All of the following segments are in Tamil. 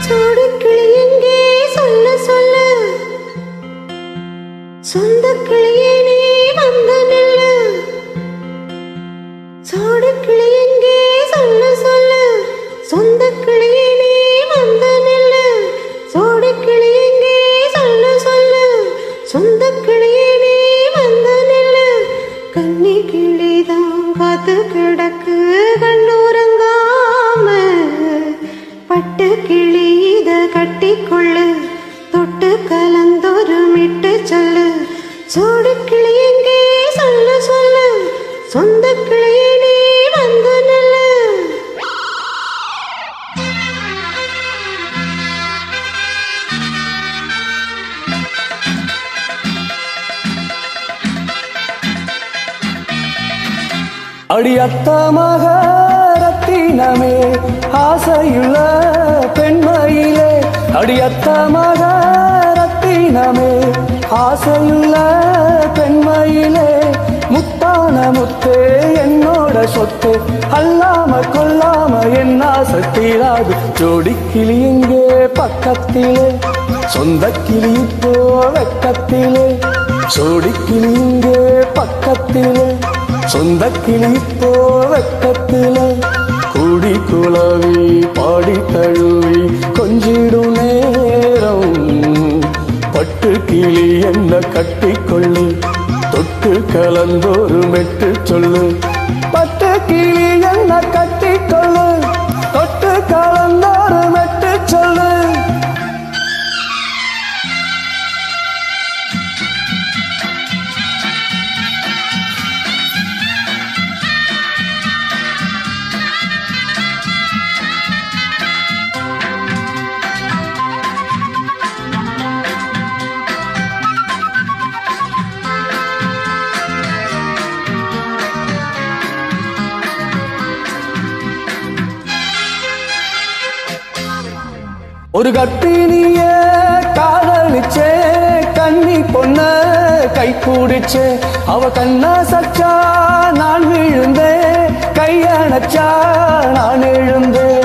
சோடிக்கிளி எங்கே சொல்ல சொல்ல சொந்த கிளியே நீ வந்து நில்லு. சோடிக்கிளி எங்கே சொல்ல சொல்ல சொந்த கிளியே நீ வந்து நில்லு. சோடிக்கிளி எங்கே சொல்ல சொல்ல சொந்த கிளியே நீ வந்து நில்லு. கன்னி கிளிதான் காத்து கிடக்கு கண்ணுறங்காம பட்டு கிளி இத கட்டிக்கொள்ளு தொட்டு கலந்தொரு மிட்டு சொல்லு. சோடு கிளி எங்கே சொல்ல சொல்ல சொந்த கிளியே நீ வந்து நில்லு. அடியத்தமாக ரத்தினமே ஆசையுள்ள பெண்மையிலே. அடியத்தமாக ரத்தினமே ஆசையுள்ள பெண்மையிலே. முத்தான முத்தே என்னோட சொத்து அல்லாம கொல்லாம என்ன சத்தீராது. ஜோடி கிளி எங்கே பக்கத்திலே சொந்த கிளி இப்போ வெக்கத்திலே. ஜோடி கிளி எங்கே பக்கத்திலே சொந்த கிளி இப்போ வெக்கத்தில. கூடி குளவி பாடி தழுவி கொஞ்சிடும் நேரம் பட்டு கிளி என்ன கட்டிக்கொள்ளு தொட்டு கலந்தோரு மெட்டு சொல்லு. பட்டு கிளி என்ன கட்டிக்கொள்ளு தொட்டு கலந்தோரு மெட்டு சொல்லு. ஒரு கர்ப்பிணிய காதலிச்சே கண்ணி பொண்ண கை கூடிச்சே. அவ கண்ண சச்சா நான் விழுந்தே கையணச்சா நான் எழுந்தேன்.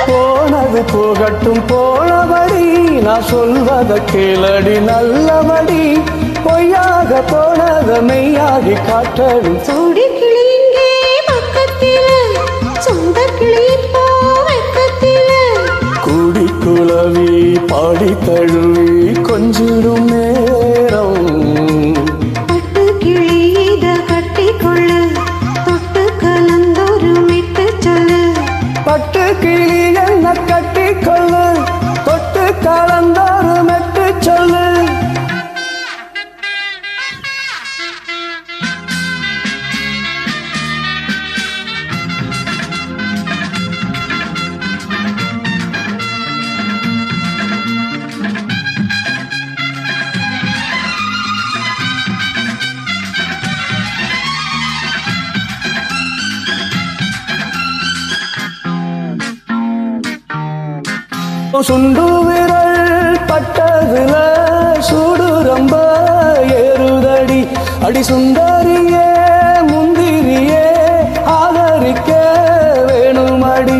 போனது போகட்டும் போனபடி நான் சொல்வத கேளடி நல்லபடி. பொய்யாக போனத மெய்யாகி காட்டடும். சோடி கிளி எங்கே பக்கத்தில சொந்த கிளி இப்போ வெக்கத்தில. கூடி குளவி பாடி தழுவி கொஞ்சிடும் நேரம் பட்டு கிளி இத கட்டிக்கொள்ளு தொட்டு கலந்தொரு மிட்டு சொல்லு. பட்டு கிளி என்ன கட்டிக்கொள்ளு தொட்டு கலந்தொரு மெட்டு சொல்லு. சுண்டு விரல் பட்டதுல சூடு ரொம்ப ஏறுதடி. அடி சுந்தரியே முந்திரியே ஆதரிக்க வேணுமடி.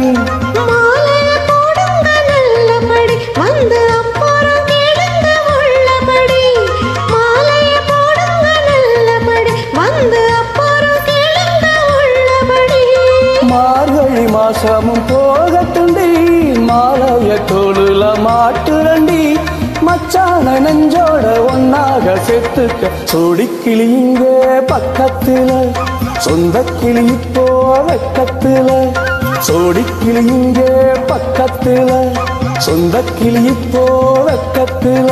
மாலைய போடுங்க நல்லபடி வந்து அப்புறம் கேளுங்க உள்ளபடி. மாலைய போடுங்க நல்லபடி வந்து அப்புறம் கேளுங்க உள்ளபடி. மார்கழி மாசமும் போகட்டுண்டி மாலைய தோளுல மாட்டுரண்டி. மச்சான நெஞ்சோட ஒன்னாக செத்துக்க. சோடி கிளி இங்கே பக்கத்தில சொந்த கிளி இப்போ வெக்கத்தில. சோடி கிளி இங்கே பக்கத்தில சொந்த கிளி இப்போ வெக்கத்தில.